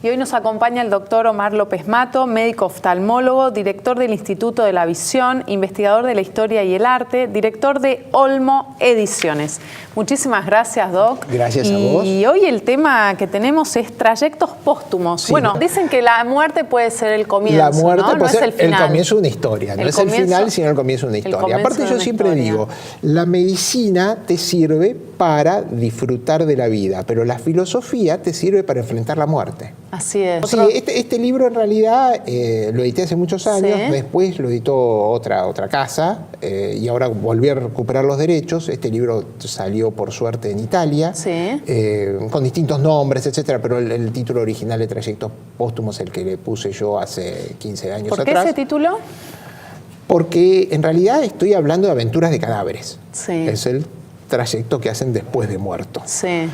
Y hoy nos acompaña el doctor Omar López Mato, médico oftalmólogo, director del Instituto de la Visión, investigador de la Historia y el Arte, director de Olmo Ediciones. Muchísimas gracias, Doc. Gracias a vos. Y hoy el tema que tenemos es trayectos póstumos. Sí, bueno, dicen que la muerte puede ser el comienzo, la muerte ¿no? puede ser el final. El comienzo de una historia. No es el final, sino el comienzo de una historia. Aparte, yo siempre digo, la medicina te sirve para disfrutar de la vida, pero la filosofía te sirve para enfrentar la muerte. Así es. Sí, este libro en realidad lo edité hace muchos años, ¿sí? Después lo editó otra casa y ahora volví a recuperar los derechos. Este libro salió por suerte en Italia, ¿sí? Con distintos nombres, etcétera, pero el título original de Trayectos Póstumos es el que le puse yo hace 15 años atrás. ¿Por qué ese título? Porque en realidad estoy hablando de aventuras de cadáveres. Sí. Es el trayecto que hacen después de muerto. Sí.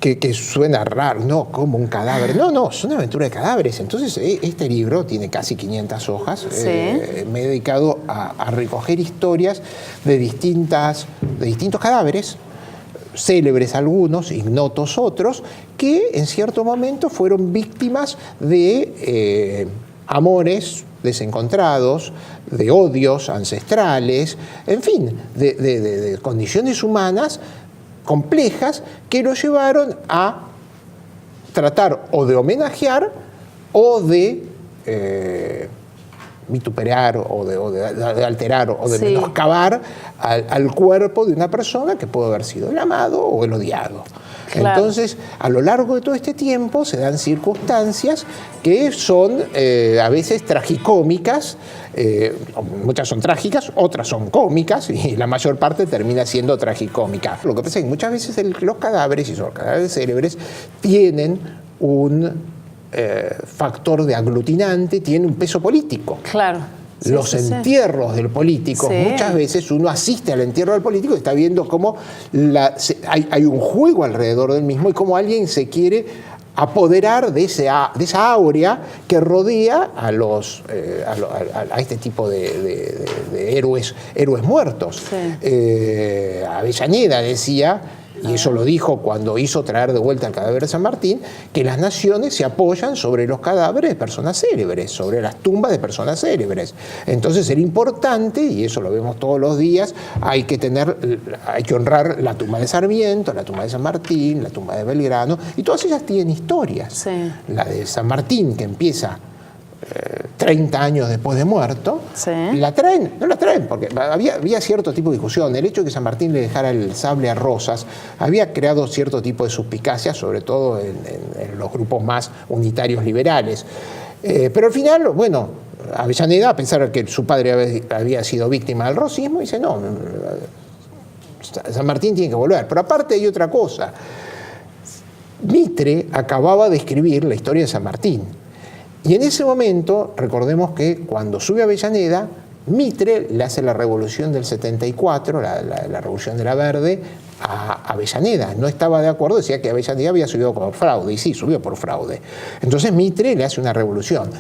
Que suena raro, no, como un cadáver. No, es una aventura de cadáveres. Entonces, este libro tiene casi 500 hojas. Sí. Me he dedicado a recoger historias de distintos cadáveres, célebres algunos, ignotos otros, que en cierto momento fueron víctimas de amores desencontrados, de odios ancestrales, en fin, de condiciones humanas complejas que lo llevaron a tratar o de homenajear o de vituperar o de alterar o de menoscabar al cuerpo de una persona que puede haber sido el amado o el odiado. Claro. Entonces, a lo largo de todo este tiempo se dan circunstancias que son a veces tragicómicas, muchas son trágicas, otras son cómicas y la mayor parte termina siendo tragicómica. Lo que pasa es que muchas veces los cadáveres, y son los cadáveres célebres, tienen un factor de aglutinante, tienen un peso político. Claro. Los entierros del político, muchas veces uno asiste al entierro del político y está viendo cómo hay un juego alrededor del mismo y cómo alguien se quiere apoderar de esa áurea que rodea a este tipo de héroes muertos. Sí. Avellaneda decía, y eso lo dijo cuando hizo traer de vuelta el cadáver de San Martín, que las naciones se apoyan sobre los cadáveres de personas célebres, sobre las tumbas de personas célebres. Entonces era importante, y eso lo vemos todos los días, hay que honrar la tumba de Sarmiento, la tumba de San Martín, la tumba de Belgrano, y todas ellas tienen historias. Sí. La de San Martín, que empieza 30 años después de muerto, sí. No la traen, porque había cierto tipo de discusión. El hecho de que San Martín le dejara el sable a Rosas había creado cierto tipo de suspicacia, sobre todo en los grupos más unitarios liberales. Pero al final, bueno, Avellaneda, a pesar de que su padre había sido víctima del rosismo, dice, no, San Martín tiene que volver. Pero aparte hay otra cosa. Mitre acababa de escribir la historia de San Martín. Y en ese momento, recordemos que cuando sube a Avellaneda, Mitre le hace la revolución del 74, la revolución de la Verde, a Avellaneda. No estaba de acuerdo, decía que Avellaneda había subido por fraude, y sí, subió por fraude. Entonces Mitre le hace una revolución.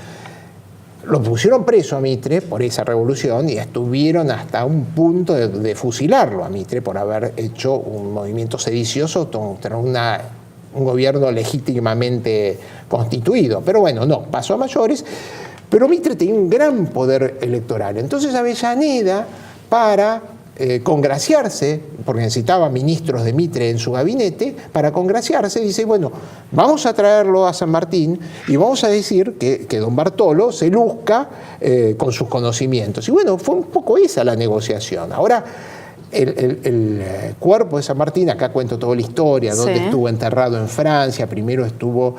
Lo pusieron preso a Mitre por esa revolución y estuvieron hasta un punto de fusilarlo a Mitre por haber hecho un movimiento sedicioso contra un gobierno legítimamente constituido. Pero bueno, no, pasó a mayores. Pero Mitre tenía un gran poder electoral. Entonces Avellaneda, para congraciarse, porque necesitaba ministros de Mitre en su gabinete, para congraciarse dice, bueno, vamos a traerlo a San Martín y vamos a decir que don Bartolo se luzca con sus conocimientos. Y bueno, fue un poco esa la negociación. Ahora, el cuerpo de San Martín, acá cuento toda la historia, donde estuvo enterrado en Francia, primero estuvo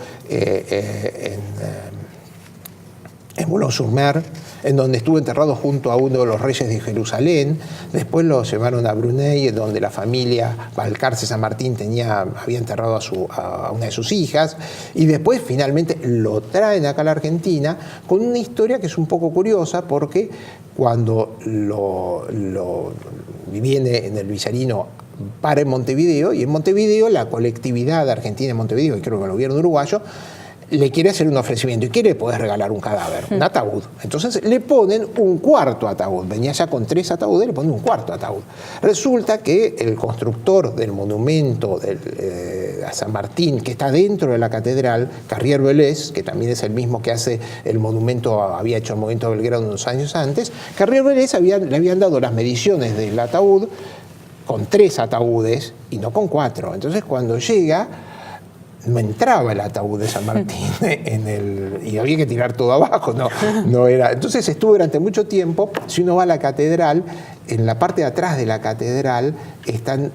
en Boulogne-sur-Mer, en donde estuvo enterrado junto a uno de los reyes de Jerusalén. Después lo llevaron a Brunei, donde la familia Balcarce San Martín había enterrado a una de sus hijas. Y después finalmente lo traen acá a la Argentina con una historia que es un poco curiosa, porque cuando viene en el Vizarino para en Montevideo, y en Montevideo la colectividad argentina en Montevideo, y creo que el gobierno uruguayo, le quiere hacer un ofrecimiento. ¿Y qué le podés regalar un cadáver? Un ataúd. Entonces le ponen un cuarto ataúd. Venía ya con 3 ataúdes, le ponen un cuarto ataúd. Resulta que el constructor del monumento a San Martín, que está dentro de la catedral, Carrier Vélez, que también es el mismo que hace el monumento, había hecho el monumento de Belgrano unos años antes, Carrier Vélez le habían dado las mediciones del ataúd con 3 ataúdes y no con 4. Entonces cuando llega, no entraba el ataúd de San Martín y había que tirar todo abajo, no era. Entonces estuvo durante mucho tiempo. Si uno va a la catedral, en la parte de atrás de la catedral están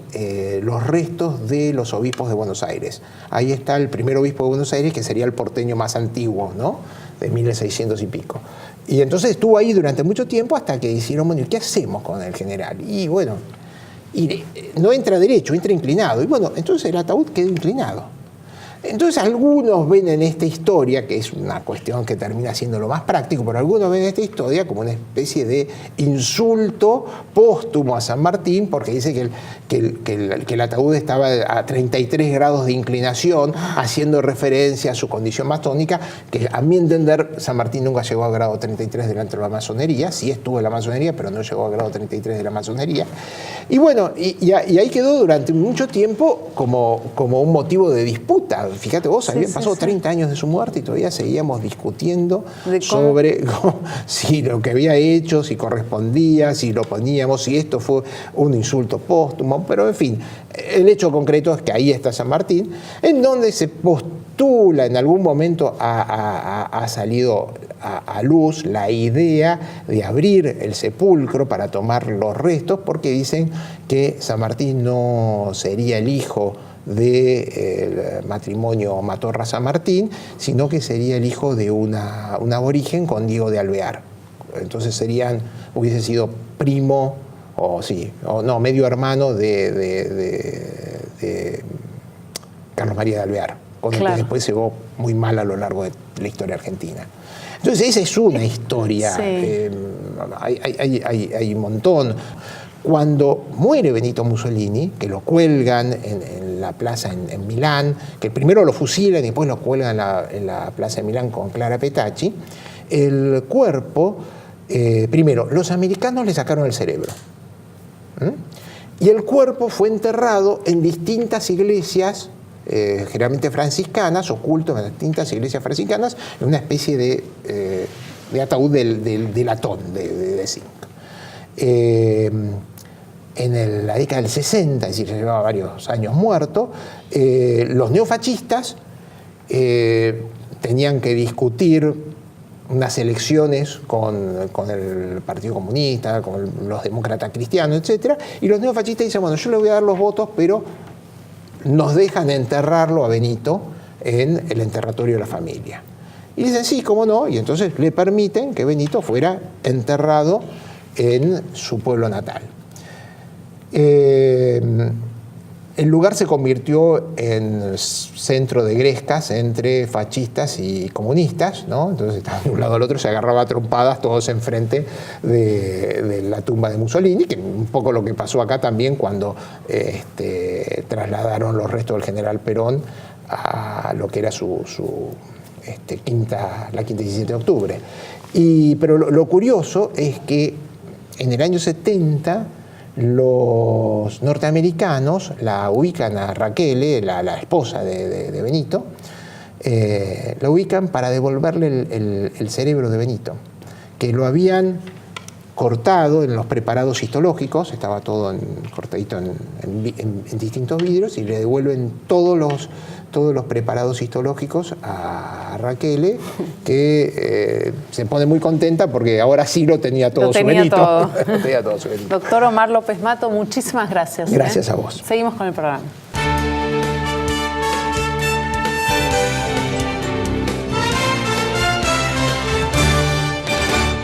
los restos de los obispos de Buenos Aires. Ahí está el primer obispo de Buenos Aires, que sería el porteño más antiguo, ¿no? De 1600 y pico. Y entonces estuvo ahí durante mucho tiempo hasta que dijeron, bueno, ¿qué hacemos con el general? Y bueno, no entra derecho, entra inclinado. Y bueno, entonces el ataúd quedó inclinado. Entonces algunos ven en esta historia, que es una cuestión que termina siendo lo más práctico, pero algunos ven esta historia como una especie de insulto póstumo a San Martín, porque dice que el ataúd estaba a 33 grados de inclinación, haciendo referencia a su condición masónica, que a mi entender San Martín nunca llegó a grado 33 delante de la masonería, sí estuvo en la masonería, pero no llegó a grado 33 de la masonería. Y bueno, y ahí quedó durante mucho tiempo como un motivo de disputa. Fíjate vos, habían pasado 30 años de su muerte y todavía seguíamos discutiendo sobre si lo que había hecho, si correspondía, si lo poníamos, si esto fue un insulto póstumo, pero en fin, el hecho concreto es que ahí está San Martín, en donde se postula, en algún momento ha salido a luz la idea de abrir el sepulcro para tomar los restos, porque dicen que San Martín no sería el hijo del matrimonio Matorra-San Martín, sino que sería el hijo de un aborigen con Diego de Alvear. Entonces hubiese sido primo, medio hermano de Carlos María de Alvear, con el que después se llevó muy mal a lo largo de la historia argentina. Entonces esa es una historia, hay un montón. Cuando muere Benito Mussolini, que lo cuelgan en la plaza en Milán, que primero lo fusilan y después lo cuelgan en la plaza de Milán con Clara Petacci, el cuerpo, primero, los americanos le sacaron el cerebro. Y el cuerpo fue enterrado en distintas iglesias, generalmente franciscanas, oculto en distintas iglesias franciscanas, en una especie de ataúd de latón, de zinc. En la década del 60, es decir, llevaba varios años muerto, los neofascistas tenían que discutir unas elecciones con el Partido Comunista, con los demócratas cristianos, etc. Y los neofascistas dicen, bueno, yo le voy a dar los votos, pero nos dejan enterrarlo a Benito en el enterratorio de la familia. Y dicen, sí, cómo no, y entonces le permiten que Benito fuera enterrado en su pueblo natal. El lugar se convirtió en centro de grescas entre fascistas y comunistas, ¿no? Entonces estaban de un lado al otro, se agarraba a trompadas todos enfrente de la tumba de Mussolini, que un poco lo que pasó acá también cuando trasladaron los restos del general Perón a lo que era la quinta 17 de octubre. Pero lo curioso es que en el año 70 los norteamericanos la ubican a Raquel, la esposa de Benito, la ubican para devolverle el cerebro de Benito, que lo habían cortado en los preparados histológicos, estaba todo cortadito en distintos vidrios, y le devuelven todos los preparados histológicos a Raquel, que se pone muy contenta porque ahora sí lo tenía todo su Benito. Doctor Omar López Mato, muchísimas gracias. Gracias a vos. Seguimos con el programa.